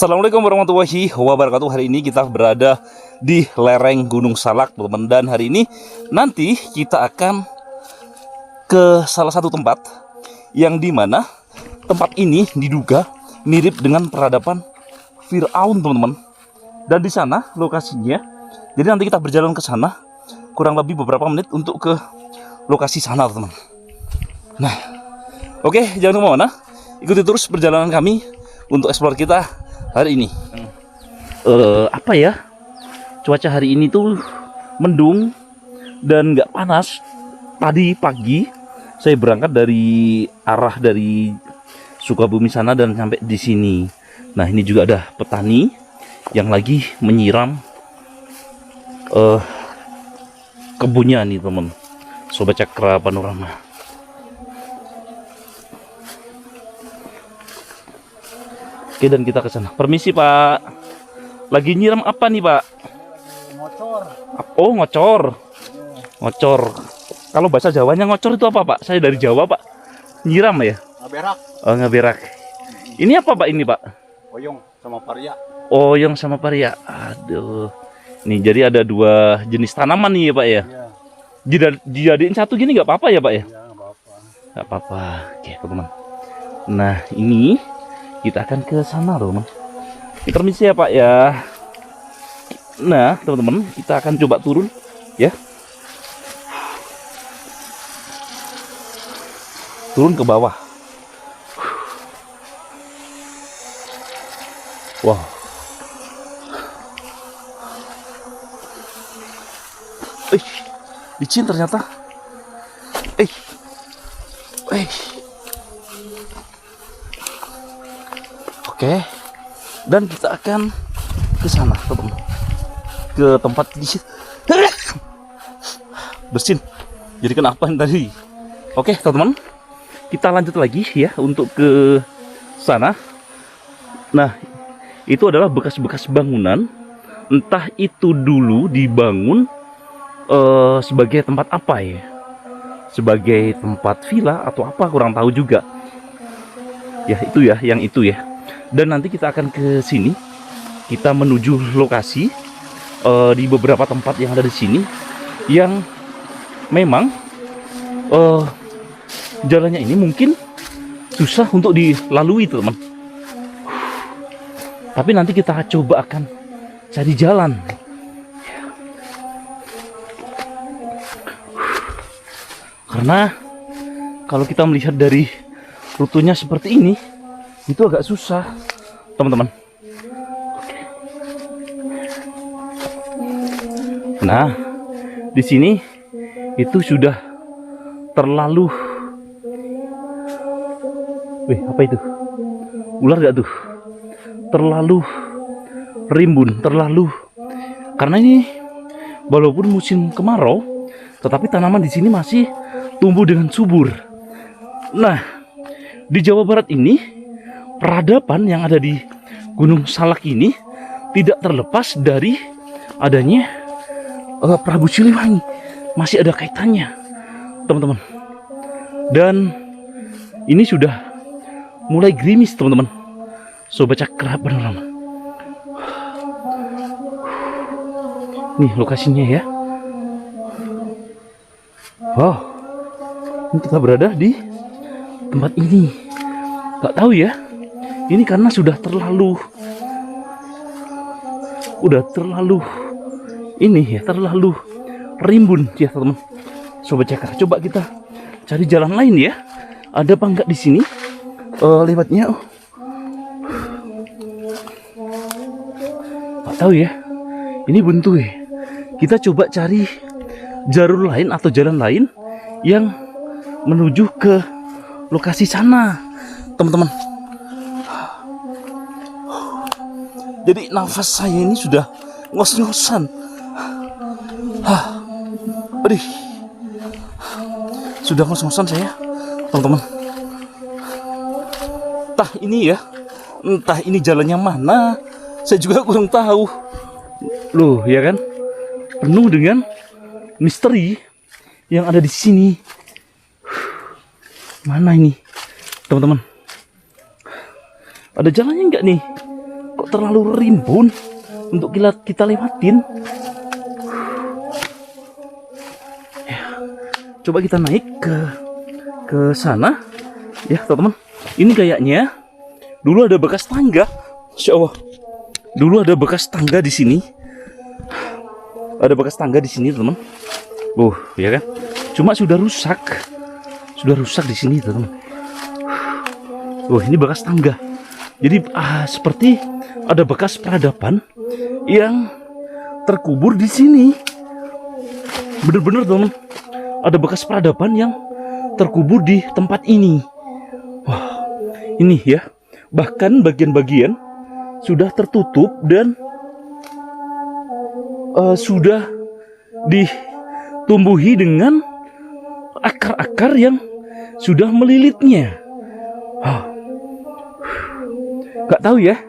Assalamualaikum warahmatullahi wabarakatuh. Hari ini kita berada di lereng Gunung Salak, teman-teman. Dan hari ini nanti kita akan ke salah satu tempat yang dimana tempat ini diduga mirip dengan peradaban Fir'aun, teman-teman. Dan di sana lokasinya. Jadi nanti kita berjalan ke sana kurang lebih beberapa menit untuk ke lokasi sana, teman-teman. Nah, oke, jangan kemana-mana. Ikuti terus perjalanan kami untuk explore kita hari ini. Apa ya? Cuaca hari ini tuh mendung dan nggak panas. Tadi pagi saya berangkat dari arah dari Sukabumi sana dan sampai di sini. Nah, ini juga ada petani yang lagi menyiram kebunnya nih, teman. Sobat Cakra Panorama. Oke, dan kita ke sana. Permisi, Pak. Lagi nyiram apa nih, Pak? Ngocor. Oh, ngocor. Ngocor. Kalau bahasa Jawanya ngocor itu apa, Pak? Saya dari Jawa, Pak. Nyiram ya? Ngaberak. Oh, ngaberak. Ini apa, Pak, ini, Pak? Oyong sama paria. Oyong sama paria. Aduh. Nih, jadi ada dua jenis tanaman nih ya, Pak ya? Iya. Dijadiin satu gini nggak apa-apa ya, Pak ya? Iya, nggak apa-apa. Nggak apa-apa. Oke, teman-teman. Nah, ini kita akan ke sana loh, Mas. Permisi ya, Pak ya. Nah, teman-teman, kita akan coba turun ya. Turun ke bawah. Wow. Licin ternyata. Oke, dan kita akan ke sana, teman-teman. Ke tempat di situ. Bersin. Jadi kenapa tadi? Oke, teman-teman. Kita lanjut lagi ya untuk ke sana. Nah, itu adalah bekas-bekas bangunan. Entah itu dulu dibangun sebagai tempat apa ya? Sebagai tempat villa atau apa, kurang tahu juga. Ya, itu ya, yang itu ya. Dan nanti kita akan ke sini. Kita menuju lokasi di beberapa tempat yang ada di sini yang memang jalannya ini mungkin susah untuk dilalui, teman. Tapi nanti kita coba akan cari jalan. Karena kalau kita melihat dari rutenya seperti ini, itu agak susah, teman-teman. Nah, di sini itu sudah terlalu. Apa itu? Ular gak tuh? Terlalu rimbun, terlalu. Karena ini walaupun musim kemarau, tetapi tanaman di sini masih tumbuh dengan subur. Nah, di Jawa Barat ini peradaban yang ada di Gunung Salak ini tidak terlepas dari adanya Prabu Siliwangi. Masih ada kaitannya, teman-teman. Dan ini sudah mulai gerimis, teman-teman. Sobat Cakra Panorama. Nih lokasinya ya. Wow. Ini kita berada di tempat ini. Gak tahu ya. Ini karena sudah terlalu ini ya, terlalu rimbun ya, teman. Sobat Cakra, coba kita cari jalan lain ya. Ada apa enggak di sini? Lewatnya. Gak tahu ya. Ini buntu ya. Kita coba cari jalur lain atau jalan lain yang menuju ke lokasi sana, teman-teman. Jadi nafas saya ini sudah ngos-ngosan. Aduh, sudah ngos-ngosan saya, teman-teman. Entah ini jalannya mana, saya juga kurang tahu. Loh, ya kan? Penuh dengan misteri yang ada di sini. Mana ini, teman-teman? Ada jalannya enggak nih? Kok terlalu rimbun untuk kita lewatin. Ya, coba kita naik ke sana ya teman-teman. Ini kayaknya dulu ada bekas tangga. Masya Allah, dulu ada bekas tangga di sini. Ada bekas tangga di sini teman. Ya kan? Cuma sudah rusak di sini teman. Ini bekas tangga. Jadi seperti ada bekas peradaban yang terkubur di sini. Bener-bener teman. Ada bekas peradaban yang terkubur di tempat ini. Wah, ini ya. Bahkan bagian-bagian sudah tertutup dan sudah ditumbuhi dengan akar-akar yang sudah melilitnya. Gak tahu ya,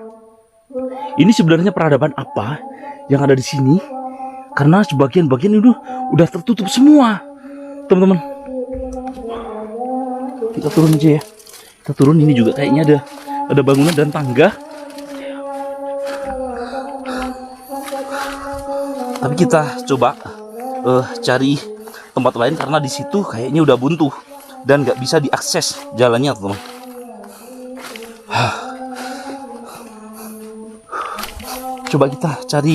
ini sebenarnya peradaban apa yang ada di sini, karena sebagian bagian itu udah tertutup semua, teman-teman. Kita turun aja ya. Kita turun, ini juga kayaknya ada bangunan dan tangga. Tapi kita coba cari tempat lain karena di situ kayaknya udah buntu dan nggak bisa diakses jalannya, teman. Coba kita cari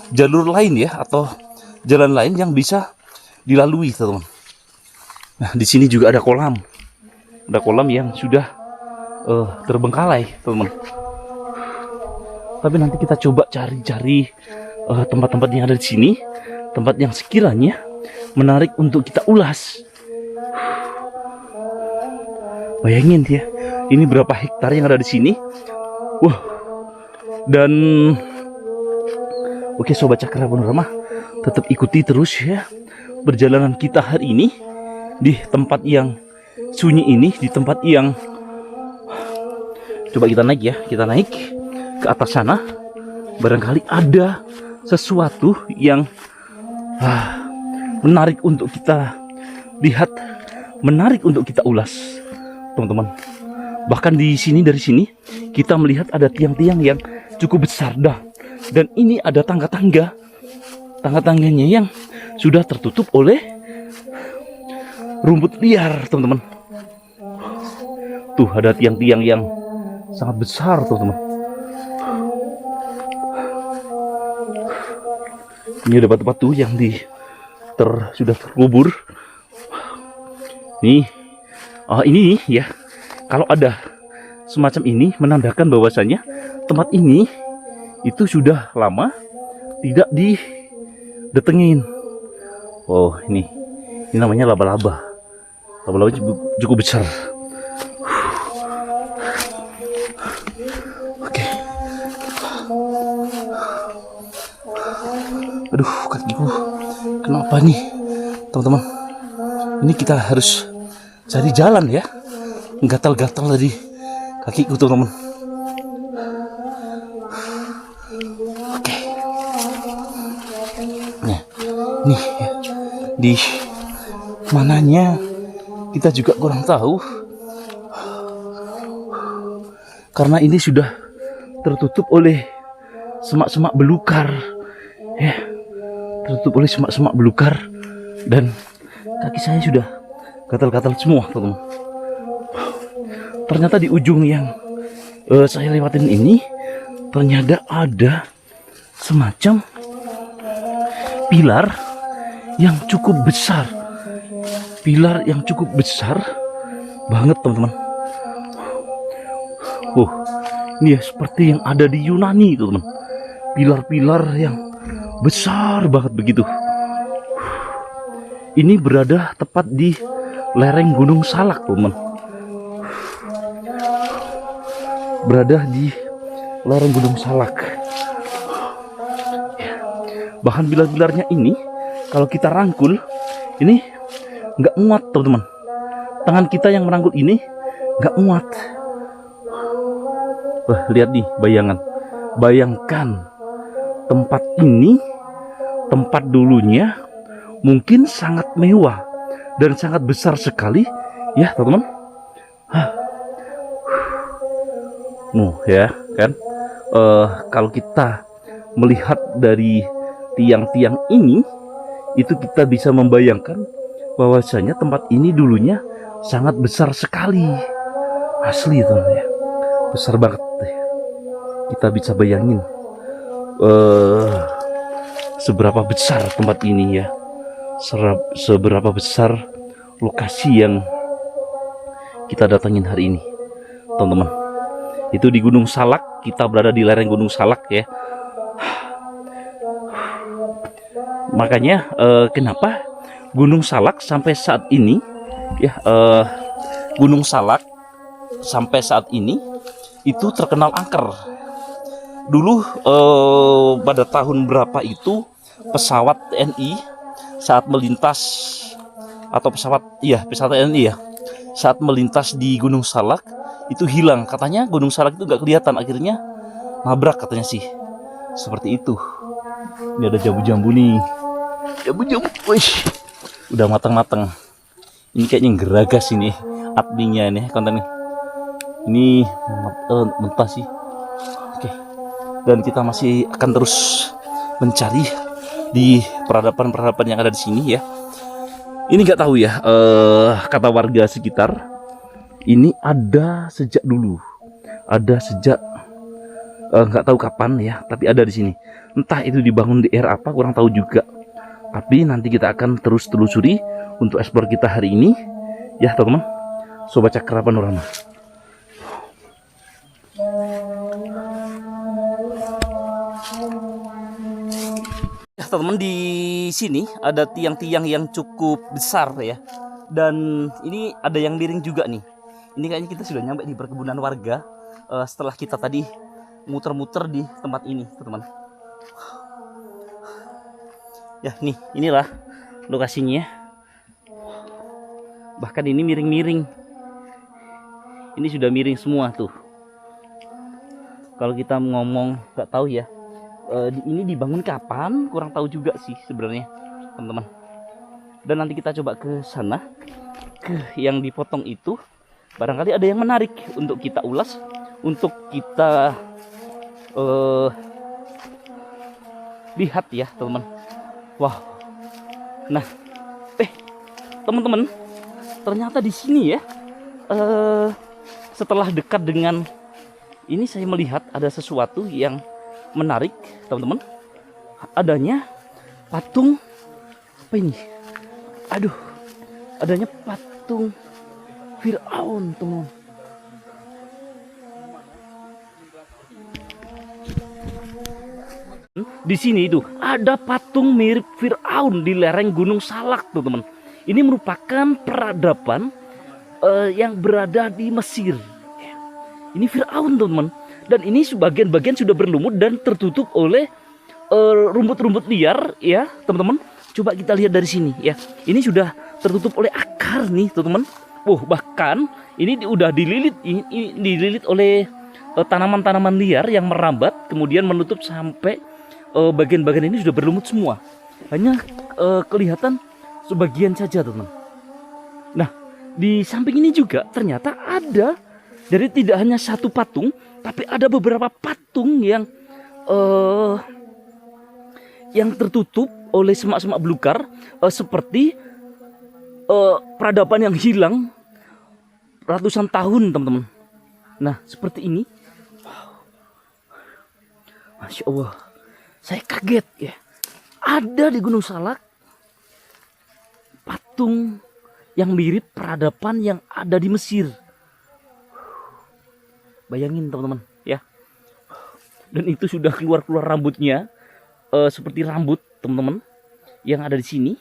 jalur lain ya, atau jalan lain yang bisa dilalui, teman. Nah, di sini juga ada kolam yang sudah terbengkalai, teman. Tapi nanti kita coba cari tempat-tempat yang ada di sini, tempat yang sekiranya menarik untuk kita ulas. Bayangin ya, ini berapa hektar yang ada di sini. Wah. Dan oke Sobat Cakra Panorama, tetap ikuti terus ya perjalanan kita hari ini di tempat yang sunyi ini, di tempat yang coba kita naik ya, kita naik ke atas sana. Barangkali ada sesuatu yang menarik untuk kita lihat, menarik untuk kita ulas, teman-teman. Bahkan dari sini kita melihat ada tiang-tiang yang cukup besar dan ini ada tangga-tangganya yang sudah tertutup oleh rumput liar, teman-teman. Tuh ada tiang-tiang yang sangat besar, teman-teman. Ini ada batu-batu yang sudah terkubur. Nih, ini ya, kalau ada semacam ini menandakan bahwasanya tempat ini itu sudah lama tidak didatengin. Ini namanya laba-laba. Laba-laba cukup besar. Oke. Aduh, kakiku kenapa nih, teman-teman? Ini kita harus cari jalan ya. Gatal-gatal tadi kakiku, teman-teman. Oke. Nah, nih ya, di mananya kita juga kurang tahu, karena ini sudah tertutup oleh semak-semak belukar ya, tertutup oleh semak-semak belukar dan kaki saya sudah gatal-gatal semua, teman-teman. Ternyata di ujung yang saya lewatin ini ternyata ada semacam pilar yang cukup besar. Pilar yang cukup besar banget, teman-teman. Ini ya seperti yang ada di Yunani, teman-teman. Pilar-pilar yang besar banget begitu. Ini berada tepat di lereng Gunung Salak, teman-teman. Berada di lereng Gunung Salak. Bahkan pilar-pilarnya ini kalau kita rangkul ini nggak muat, teman-teman. Tangan kita yang merangkul ini nggak muat. Wah, lihat nih bayangkan tempat ini, tempat dulunya mungkin sangat mewah dan sangat besar sekali ya, teman-teman. Ya kan, kalau kita melihat dari tiang-tiang ini, itu kita bisa membayangkan bahwasanya tempat ini dulunya sangat besar sekali, asli teman ya, besar banget ya. Kita bisa bayangin seberapa besar tempat ini ya, seberapa besar lokasi yang kita datangin hari ini, teman-teman. Itu di Gunung Salak, kita berada di lereng Gunung Salak ya. Makanya kenapa Gunung Salak sampai saat ini ya, Gunung Salak sampai saat ini itu terkenal angker. Dulu pada tahun berapa itu pesawat TNI saat melintas, atau pesawat TNI ya, saat melintas di Gunung Salak itu hilang. Katanya Gunung Salak itu nggak kelihatan, akhirnya nabrak katanya sih, seperti itu. Ini ada jambu-jambu nih, jambu-jambu, wih, udah matang-matang. Ini kayaknya geragas ini adminnya nih kontennya. Ini mentah sih. Oke. Dan kita masih akan terus mencari di peradaban-peradaban yang ada di sini ya. Ini nggak tahu ya, kata warga sekitar, ini ada sejak dulu, ada sejak nggak tahu kapan ya, tapi ada di sini. Entah itu dibangun di era apa, kurang tahu juga. Tapi nanti kita akan terus telusuri untuk eksplor kita hari ini ya teman-teman, Sobat Cakra Panorama. Ya teman-teman, di sini ada tiang-tiang yang cukup besar ya, dan ini ada yang miring juga nih. Ini kayaknya kita sudah nyampe di perkebunan warga setelah kita tadi muter-muter di tempat ini teman-teman. Ya nih, inilah lokasinya. Bahkan ini miring-miring. Ini sudah miring semua tuh. Kalau kita ngomong nggak tahu ya, ini dibangun kapan, kurang tahu juga sih sebenarnya teman-teman. Dan nanti kita coba ke sana, ke yang dipotong itu. Barangkali ada yang menarik untuk kita ulas, untuk kita lihat ya teman-teman. Wow. Nah, teman-teman, ternyata di sini ya, setelah dekat dengan ini saya melihat ada sesuatu yang menarik teman-teman. Adanya patung apa ini? Aduh, adanya patung Firaun teman-teman. Di sini itu ada patung mirip Firaun di lereng Gunung Salak teman-teman. Ini merupakan peradaban yang berada di Mesir. Ini Firaun teman-teman. Dan ini sebagian-bagian sudah berlumut dan tertutup oleh rumput-rumput liar ya teman-teman. Coba kita lihat dari sini ya. Ini sudah tertutup oleh akar nih teman-teman. Bahkan ini udah dililit, ini dililit oleh tanaman-tanaman liar yang merambat kemudian menutup sampai bagian-bagian ini sudah berlumut semua. Hanya kelihatan sebagian saja teman. Nah, di samping ini juga ternyata ada, jadi tidak hanya satu patung, tapi ada beberapa patung yang tertutup oleh semak-semak belukar, seperti peradaban yang hilang ratusan tahun teman-teman. Nah, seperti ini. Masya Allah, saya kaget ya. Ada di Gunung Salak patung yang mirip peradaban yang ada di Mesir. Bayangin teman-teman ya. Dan itu sudah keluar-keluar rambutnya, seperti rambut teman-teman yang ada di sini.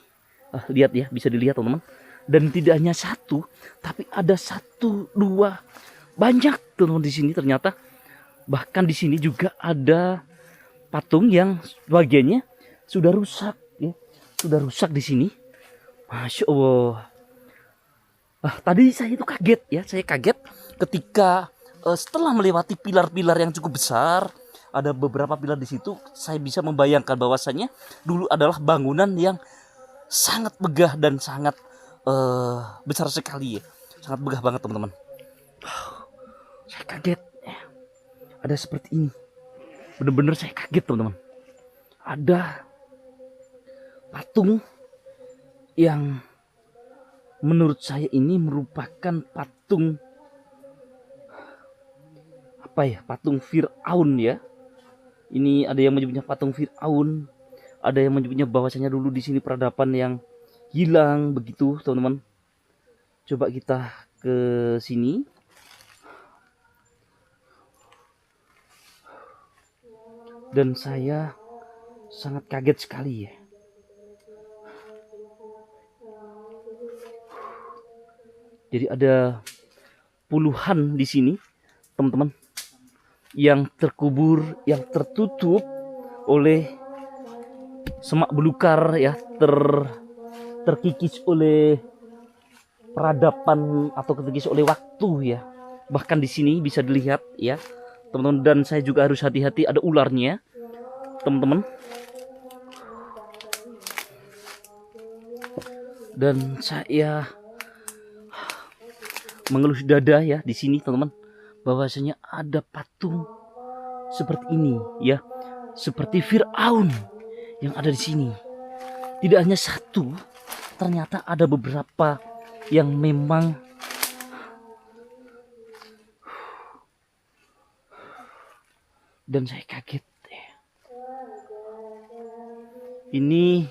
Lihat ya, bisa dilihat teman-teman. Dan tidak hanya satu, tapi ada satu, dua, banyak teman-teman di sini ternyata. Bahkan di sini juga ada patung yang bagiannya sudah rusak ya. Sudah rusak di sini. Masya Allah. Tadi saya itu kaget ya. Saya kaget ketika setelah melewati pilar-pilar yang cukup besar, ada beberapa pilar di situ, saya bisa membayangkan bahwasannya dulu adalah bangunan yang sangat megah dan sangat besar sekali ya. Sangat megah banget teman-teman. Saya kaget ya. Ada seperti ini. Bener-bener saya kaget teman-teman. Ada patung yang menurut saya ini merupakan patung apa ya? Patung Fir'aun ya. Ini ada yang menyebutnya patung Fir'aun, ada yang menyebutnya bahwasanya dulu di sini peradaban yang hilang begitu, teman-teman. Coba kita ke sini. Dan saya sangat kaget sekali ya. Jadi ada puluhan di sini, teman-teman, yang terkubur, yang tertutup oleh semak belukar ya, terkikis oleh peradaban atau terkikis oleh waktu ya. Bahkan di sini bisa dilihat ya, teman-teman, dan saya juga harus hati-hati, ada ularnya, teman-teman. Dan saya mengelus dada ya di sini, teman-teman, bahwasanya ada patung seperti ini ya, seperti Fir'aun yang ada di sini. Tidak hanya satu, ternyata ada beberapa yang memang dan saya kaget. Ini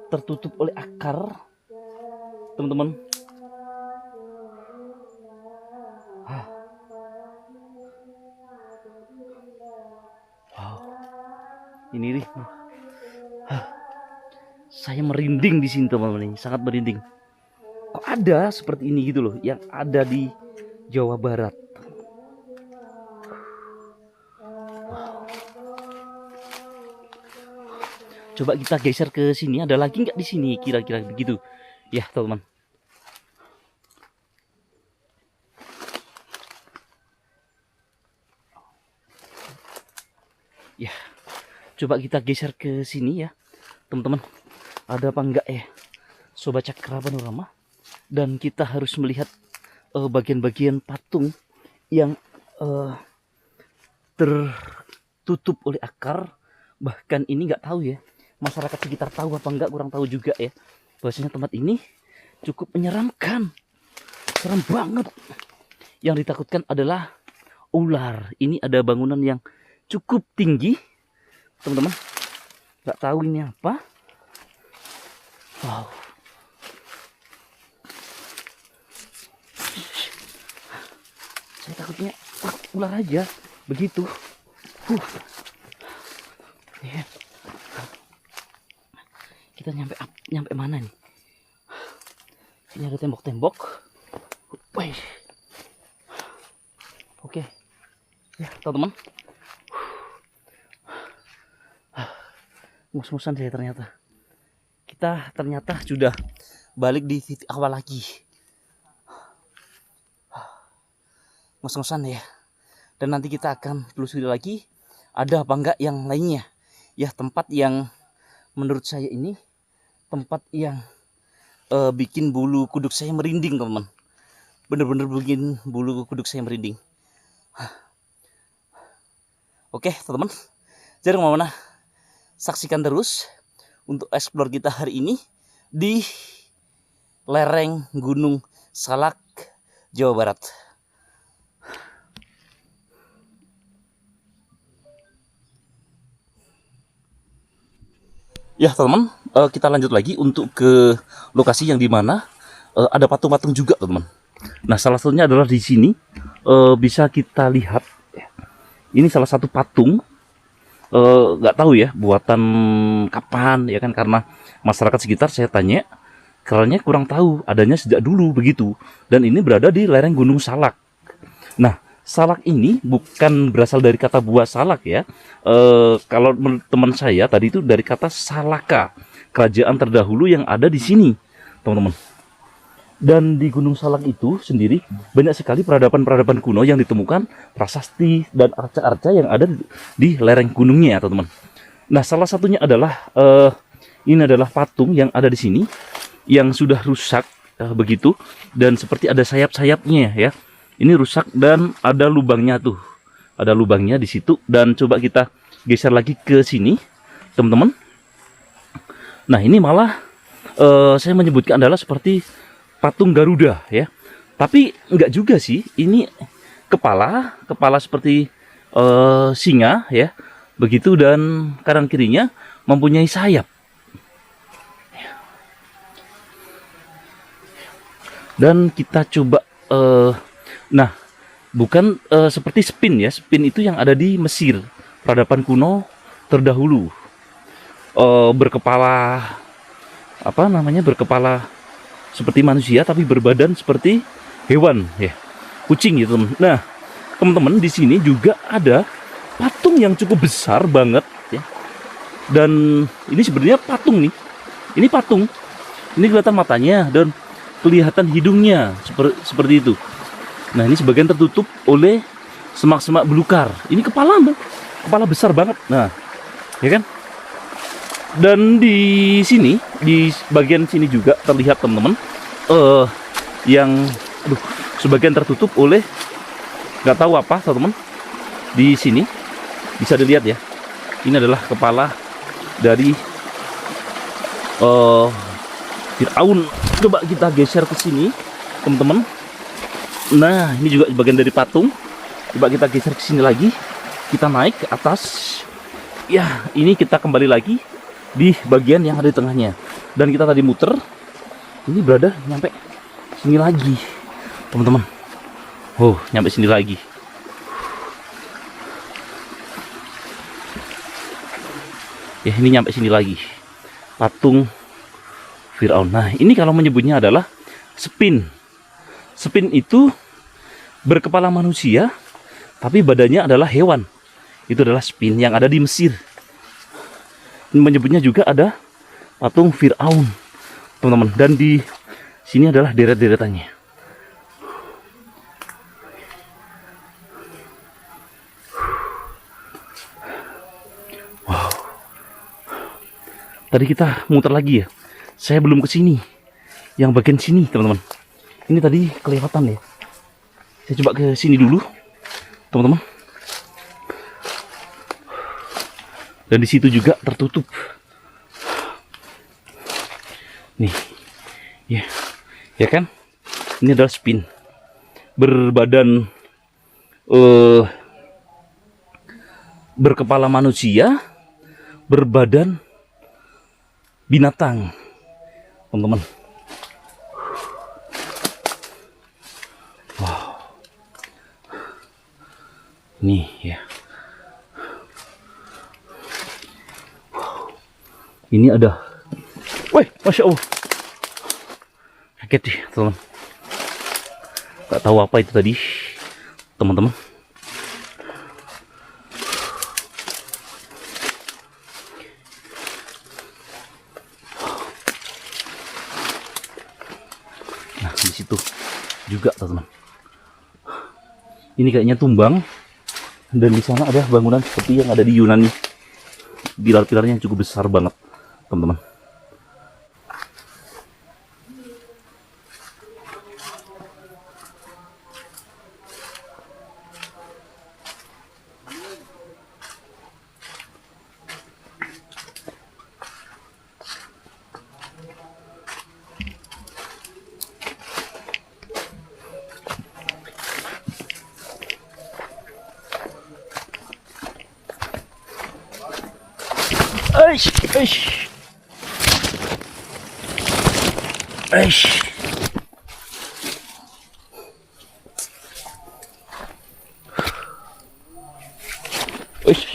tertutup oleh akar, teman-teman. Wow, ini nih, saya merinding di sini, teman-teman. Ini sangat merinding. Kok ada seperti ini gitu loh, yang ada di Jawa Barat. Coba kita geser ke sini, ada lagi nggak di sini kira-kira begitu ya, teman-teman. Ya, coba kita geser ke sini ya, teman-teman. Ada apa enggak ya, Sobat Cakra Panorama? Dan kita harus melihat bagian-bagian patung yang tertutup oleh akar. Bahkan ini nggak tahu ya, masyarakat sekitar tahu apa enggak, kurang tahu juga ya, bahwasanya tempat ini cukup menyeramkan, serem banget. Yang ditakutkan adalah ular. Ini ada bangunan yang cukup tinggi, teman-teman. Nggak tahu ini apa. Wow. Saya takutnya ular aja begitu. Yeah. Kita nyampe mana nih? Ini ada tembok-tembok. Oke. Ya, teman-teman. Mus-musan saya ternyata. Kita ternyata sudah balik di titik awal lagi. Mus-musan ya. Dan nanti kita akan telusuri lagi ada apa enggak yang lainnya. Ya, tempat yang menurut saya ini tempat yang bikin bulu kuduk saya merinding, teman-teman. Bener-bener bikin bulu kuduk saya merinding. Oke, teman-teman, jangan kemana-mana. Saksikan terus untuk explore kita hari ini di lereng Gunung Salak, Jawa Barat. Ya, teman-teman, kita lanjut lagi untuk ke lokasi yang dimana ada patung-patung juga, teman-teman. Nah, salah satunya adalah di sini. Bisa kita lihat, ini salah satu patung. Nggak tahu ya buatan kapan ya kan, karena masyarakat sekitar saya tanya, karena kurang tahu, adanya sejak dulu begitu. Dan ini berada di lereng Gunung Salak. Nah, salak ini bukan berasal dari kata buah salak ya. Kalau menurut teman saya tadi itu dari kata Salaka, kerajaan terdahulu yang ada di sini, teman-teman. Dan di Gunung Salak itu sendiri banyak sekali peradaban-peradaban kuno yang ditemukan, prasasti dan arca-arca yang ada di lereng gunungnya, teman-teman. Nah, salah satunya adalah ini adalah patung yang ada di sini yang sudah rusak begitu, dan seperti ada sayap-sayapnya ya. Ini rusak dan ada lubangnya tuh. ada lubangnya di situ. Dan coba kita geser lagi ke sini, teman-teman. Nah, ini malah saya menyebutkan adalah seperti patung Garuda ya. Tapi enggak juga sih. Ini kepala seperti singa ya. Begitu, dan kanan kirinya mempunyai sayap. Dan kita coba nah, bukan seperti spin ya. Spin itu yang ada di Mesir, peradaban kuno terdahulu. Berkepala apa namanya? Berkepala seperti manusia tapi berbadan seperti hewan ya. Kucing gitu. Nah, teman-teman, di sini juga ada patung yang cukup besar banget ya. Dan ini sebenarnya patung nih. Ini patung. Ini kelihatan matanya dan kelihatan hidungnya seperti itu. Nah, ini sebagian tertutup oleh semak-semak belukar. Ini kepala besar banget. Nah, ya kan? Dan di sini, di bagian sini juga terlihat, teman-teman, yang sebagian tertutup oleh nggak tahu apa, teman-teman. Di sini bisa dilihat ya. Ini adalah kepala dari Firaun. Coba kita geser ke sini, teman-teman. Nah, ini juga bagian dari patung. Coba kita geser ke sini lagi. Kita naik ke atas. Ya, ini kita kembali lagi di bagian yang ada di tengahnya. Dan kita tadi muter. Ini berada nyampe sini lagi, teman-teman. Oh, nyampe sini lagi. Ya, ini nyampe sini lagi. Patung Firaun. Nah, ini kalau menyebutnya adalah spin. Spin itu berkepala manusia, tapi badannya adalah hewan. Itu adalah spin yang ada di Mesir. Ini menyebutnya juga ada patung Firaun, teman-teman. Dan di sini adalah deret-deretannya. Wow. Tadi kita muter lagi ya. Saya belum ke sini. Yang bagian sini, teman-teman. Ini tadi kelewatan ya. Saya coba ke sini dulu, teman-teman. Dan di situ juga tertutup. Nih. Ya. Ya kan? Ini adalah spin. Berbadan berkepala manusia, berbadan binatang, teman-teman. Wow. Nih ya. Wow. Ini ada. Wih, Masya Allah. Kaget sih, teman-teman. Gak tahu apa itu tadi, teman-teman. Nah, di situ juga, teman-teman. Ini kayaknya tumbang, dan di sana ada bangunan seperti yang ada di Yunani. Pilar-pilarnya cukup besar banget, teman-teman. Eish, eish. Eish. Eish.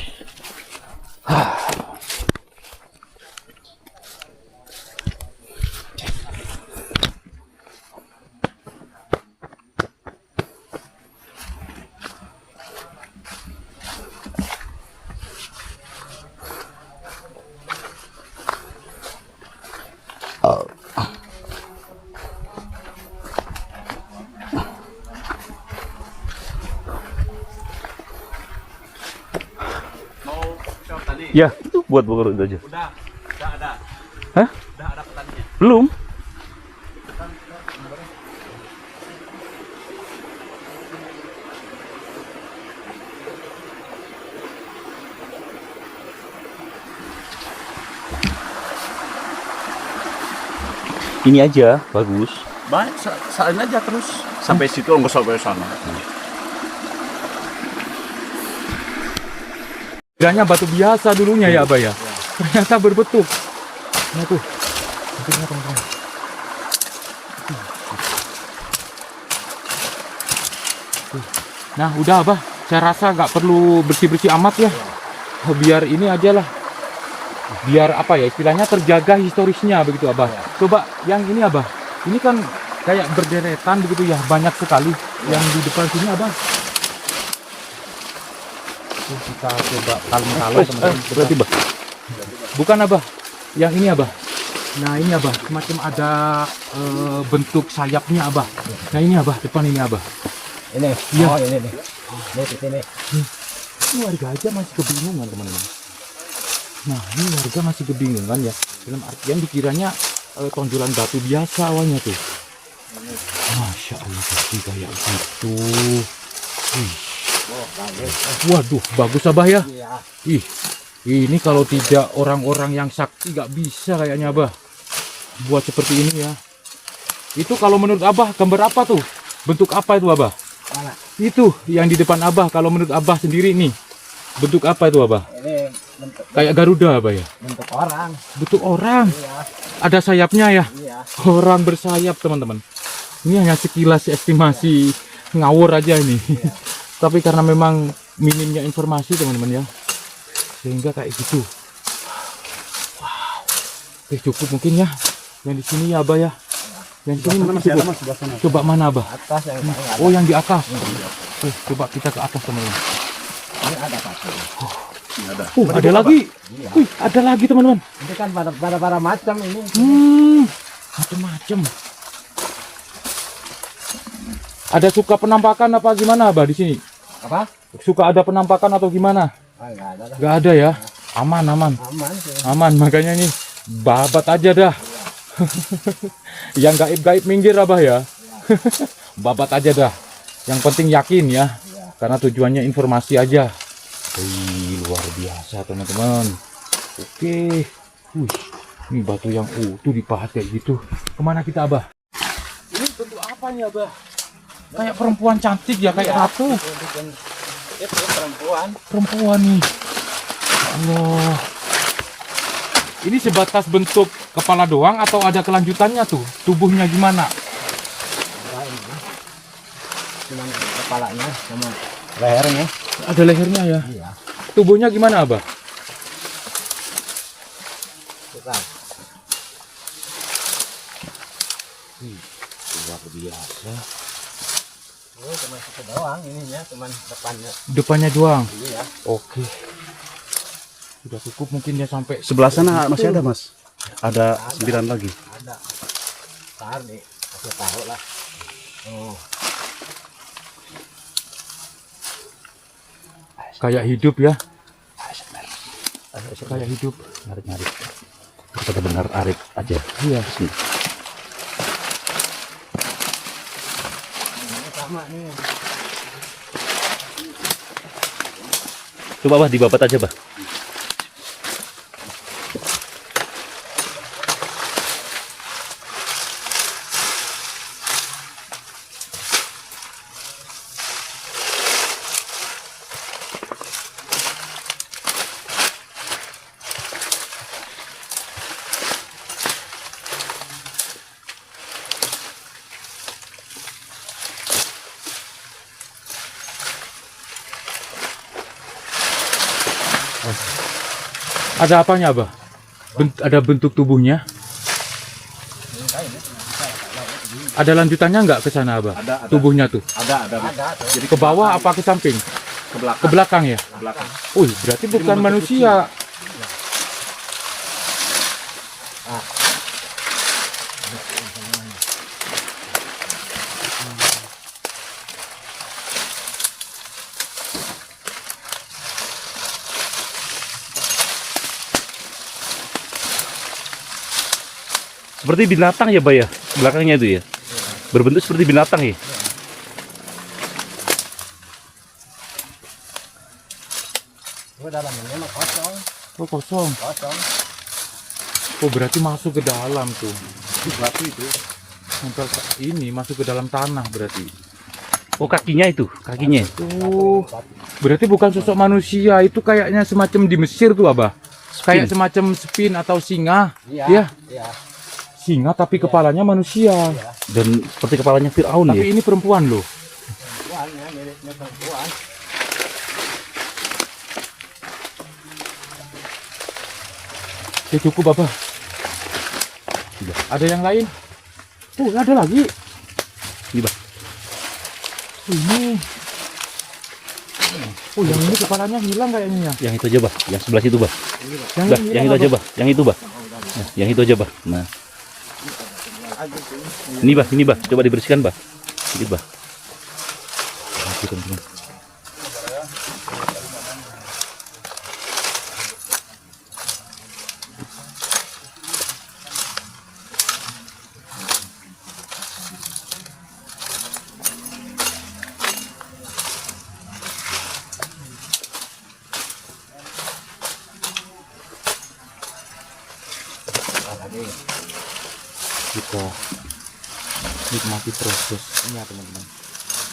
Mau shop tadi? Ya, itu buat bogor itu aja. Udah ada. Hah? Udah ada petaninya. Belum? Ini aja bagus. Baik, salin aja terus sampai situ, nggak sampai sana. Kiranya batu biasa dulunya ya Abah ya. Ternyata berbentuk. Nah tuh. Bentuknya teman-teman. Nah udah Abah, saya rasa nggak perlu bersih-bersih amat ya. Biar ini aja lah. Biar apa ya istilahnya terjaga historisnya begitu Abah. Coba yang ini Abah. Ini kan kayak berderetan begitu ya, banyak sekali yang di depan sini Abah. Kita coba kalem-kalem teman-teman. Berarti bah. Bukan Abah, yang ini Abah. Nah ini Abah, semacam ada bentuk sayapnya Abah. Nah ini Abah, depan ini Abah. Ini, Iya. oh ini nih. Ini di sini. Ini warga aja masih kebingungan teman-teman. Nah ini warga masih kebingungan ya. Dalam artian dikiranya tonjolan batu biasa awalnya tuh. Masya Allah pasti kayak gitu. Wih. Waduh, bagus Abah ya. Iya. Ih, ini kalau tidak orang-orang yang sakti gak bisa kayaknya Abah buat seperti ini ya. Itu kalau menurut Abah gambar apa tuh? Bentuk apa itu Abah? Mana? Itu yang di depan Abah, kalau menurut Abah sendiri nih, bentuk apa itu Abah? Ini bentuk Kayak Garuda Abah ya? bentuk orang. Bentuk orang, Iya. ada sayapnya ya? Iya. Orang bersayap teman-teman. Ini hanya sekilas estimasi ngawur aja ini. Tapi karena memang minimnya informasi teman-teman ya, sehingga kayak gitu. Wow. Oke cukup mungkin ya. Yang di sini ya Abah ya. Yang di sini mungkin Masih ada cukup. mas sebelah sana. Coba mana Abah? Atas yang paling ada. Oh yang di atas. Coba kita ke atas teman-teman. Ini ada pasir. Ada. Ada lagi. Wih, ada lagi teman-teman. Ini kan pada macam ini. Macem-macem. Ada suka penampakan apa gimana Abah di sini? Apa? Suka ada penampakan atau gimana? Ah, enggak ada dah. Gak ada ya. Aman, aman. Aman sih. Aman, makanya nih babat aja dah. Yang gaib-gaib minggir Abah ya. Babat aja dah. Yang penting yakin ya. Karena tujuannya informasi aja. Wih, luar biasa teman-teman. Oke. Wih, ini batu yang utuh dipahat kayak gitu. Kemana kita Abah? Ini bentuk apa nih Abah? Kayak perempuan cantik ya, kayak ratu. Itu perempuan. Perempuan nih. Allah. Ini sebatas bentuk kepala doang atau ada kelanjutannya tuh? Tubuhnya gimana? Nah, ini. Cuma kepalanya sama lehernya. Ada lehernya ya? Iya. Tubuhnya gimana Abah? Bukan. Luar biasa. Oh, cuma itu doang ininya, cuma depannya. Depannya doang? Iya. Oke. Sudah cukup mungkin ya sampai Sebelah sana masih ada mas. Ada 9 lagi. Ada. Ntar nih, kasih tahu lah. Oh. kayak hidup ya. Kayak hidup. Nyari-nyari. Kita benar Arif aja. Iya. Sini. Sama nih. Coba bah dibabat aja bah. Ada apanya, Abah? Ada bentuk tubuhnya? Ada lanjutannya nggak ke sana, Abah? Ada. Tubuhnya tuh. Ada. Jadi Ke bawah apa ke samping? ke belakang. Ke belakang ya? Ke belakang. Wih, berarti bukan manusia. Seperti binatang ya, Bah ya? Belakangnya itu ya. Berbentuk seperti binatang ya. Itu dalamnya mah kosong, Oh, kosong. kosong. Oh, berarti masuk ke dalam tuh. Itu batu itu. Nempel ini masuk ke dalam tanah berarti. Oh, kakinya itu, kakinya. Oh, berarti bukan sosok manusia, itu kayaknya semacam di Mesir tuh, Abah. Kayak semacam spin atau singa. Iya. Ya, singa tapi kepalanya manusia. Dan seperti kepalanya Firaun Tapi ya. ini perempuan loh. Perempuan ya, miripnya perempuan. Ya cukup, Abah. Ada yang lain? Oh, ada lagi. Ini, Bah. Oh, ini. Oh, yang ini kepalanya hilang kayaknya. Yang itu aja, Bah. Yang sebelah situ, Bah. Yang Dah, ini yang itu hilang, aja, Abah. Bah. Yang itu, Bah. Nah, yang itu aja, Bah. Nah. Ini, Bah. Ini, Bah. Coba dibersihkan, Bah. Sedikit, Bah. Oke, teman-teman. Kita nikmati prosesnya, teman-teman.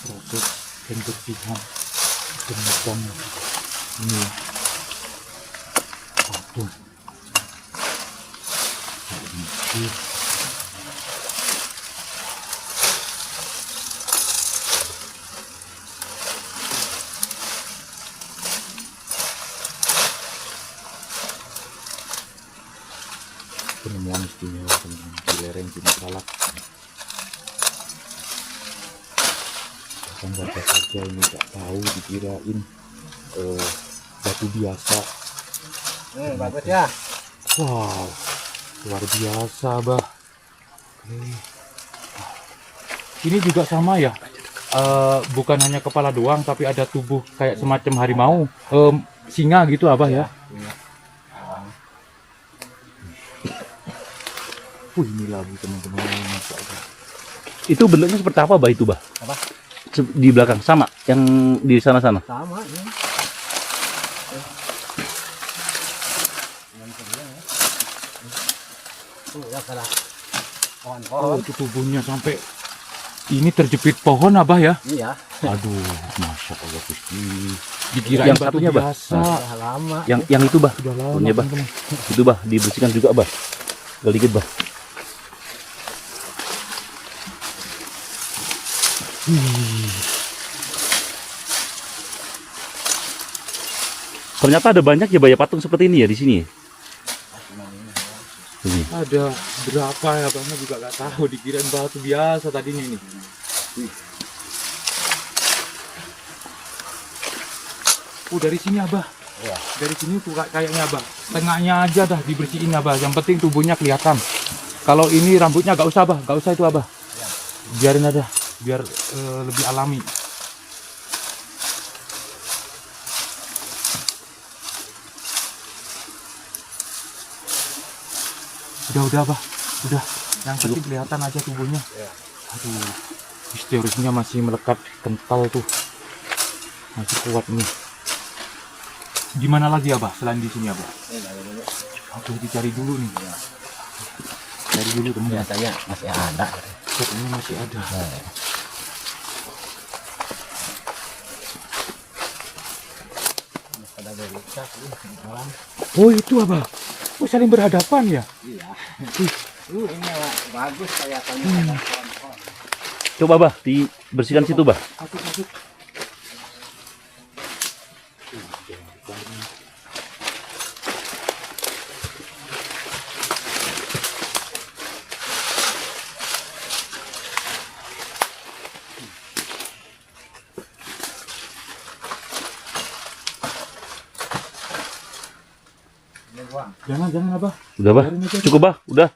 Proses pembersihan demikian ini patung. Ini penemuan istimewa, teman-teman, di lereng Gunung Salak. Tetangga saja ini nggak tahu, dikirain batu biasa. Bagus ya. Wow, luar biasa, Bah. Oke. Ini juga sama ya, bukan hanya kepala doang, tapi ada tubuh kayak semacam harimau, singa gitu, Abah ya. Ini labu, teman-teman. Masya Allah. Itu bentuknya seperti apa, Bah, itu, Bah? Apa? Di belakang sama yang di sana-sana. Sama ya. Tuh ya salah. Oh, Pohon-pohon. itu tubuhnya sampai ini terjepit pohon, Abah ya. Iya. Aduh, Masya Allah, Gusti. Dikirain Yang batu satunya, Bah? biasa. Udah lama. Yang itu, Bah. Sudah lama, Turunnya, Bah. teman-teman. Itu, Bah, dibersihkan juga, Bah. Sedikit, Bah. Ternyata ada banyak ya, Bah, ya, patung seperti ini ya di sini ya. Ini. Ada berapa ya, Abahnya juga nggak tahu, dikirain batu biasa tadinya ini. Oh, dari sini, Abah. Iya. Dari sini tuh kayaknya, Abah. Tengahnya aja dah dibersihin, Abah. Yang penting tubuhnya kelihatan. Kalau ini rambutnya nggak usah, Abah. Nggak usah itu, Abah. Biarin aja, biar lebih alami. Udah, Abah. Udah. Yang penting kelihatan aja tubuhnya. Aduh, misteriusnya masih melekat kental tuh. Masih kuat nih. Di mana lagi, Abah? Selain di sini, Abah? Aduh, dicari dulu nih. Cari dulu, teman. Biasanya masih ada. Ini masih ada. Ada berusak malam. Oh, itu, Abah. Oh, saling berhadapan ya? Iya. Ini bagus kelihatannya. Ada pohon-pohon. Coba, Bah, dibersihkan situ, Bah. Masuk. Jangan, Abah. Udah, Bah. Biarin aja. Cukup, Bah. Udah,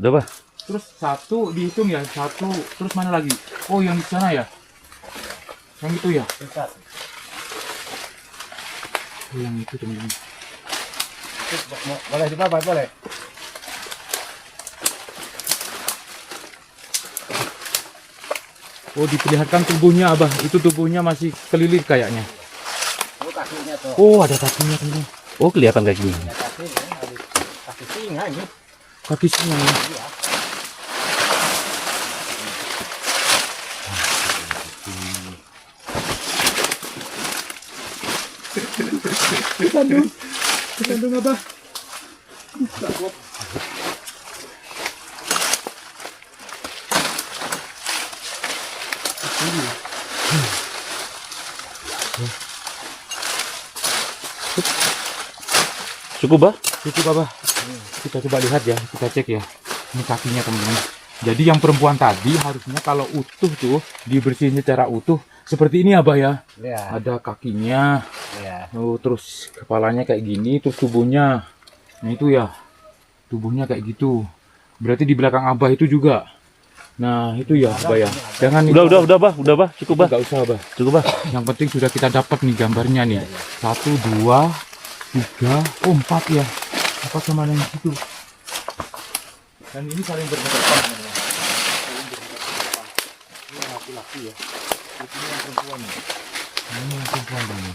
Bah. Terus satu dihitung ya, satu. Terus mana lagi? Oh, yang di sana ya? Yang itu ya? Besar. Oh, yang itu, teman-teman. Boleh dibabat, boleh. Oh, diperlihatkan tubuhnya, Abah. Itu tubuhnya masih kelilit kayaknya. Oh, kakinya tuh. Oh, ada kakinya, teman-teman. Oh, kelihatan kakinya. Ada kaki, ya. Kaki singa ini. Kaki singa ya. Kandung Abah. Cukup, Bah? Cukup Abah. Kita coba lihat ya, kita cek ya. Ini kakinya teman-teman. Jadi yang perempuan tadi harusnya kalau utuh tuh dibersihin secara utuh seperti ini Abah ya. Iya. Ada kakinya, Iya. terus kepalanya kayak gini, terus tubuhnya. Nah itu ya, tubuhnya kayak gitu. Berarti di belakang Abah itu juga. Nah itu ya Abah ya. Jangan Udah, Bah. Cukup, Bah. Nggak usah Abah. Cukup, Bah. Yang penting sudah kita dapat nih gambarnya nih. 1, 2, 3, 4 ya. Apa sama yang itu? Dan ini saling berdekatan teman-teman. Saling berdekatan. Ini yang laki-laki ya. Ini yang perempuan nih. Ini yang perempuan ini.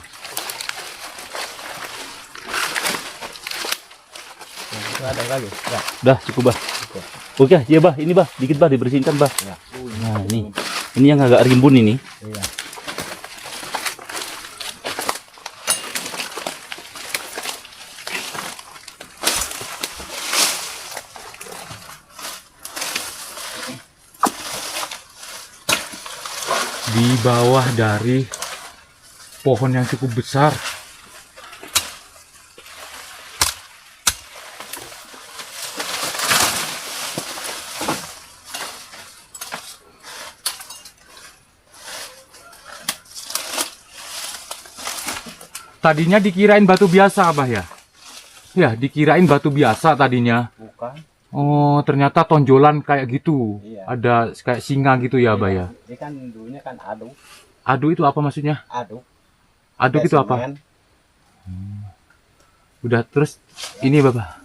Itu ada kali. Ya. Udah, cukup, Bah. Oke, iya, Bah. Ini, Bah. Dikit, Bah, dibersihkan, Bah. Ya. Nah, ini. Ini yang agak rimbun ini. Iya. Di bawah dari pohon yang cukup besar. Tadinya dikirain batu biasa, Abah ya? Ya, dikirain batu biasa tadinya. Bukan. Oh, ternyata tonjolan kayak gitu. Iya. Ada kayak singa gitu ya, Abah ya? Ini kan dulunya kan aduk. Aduk itu apa maksudnya? Aduk. Aduk itu apa? Semen. Udah, terus ini Bapak.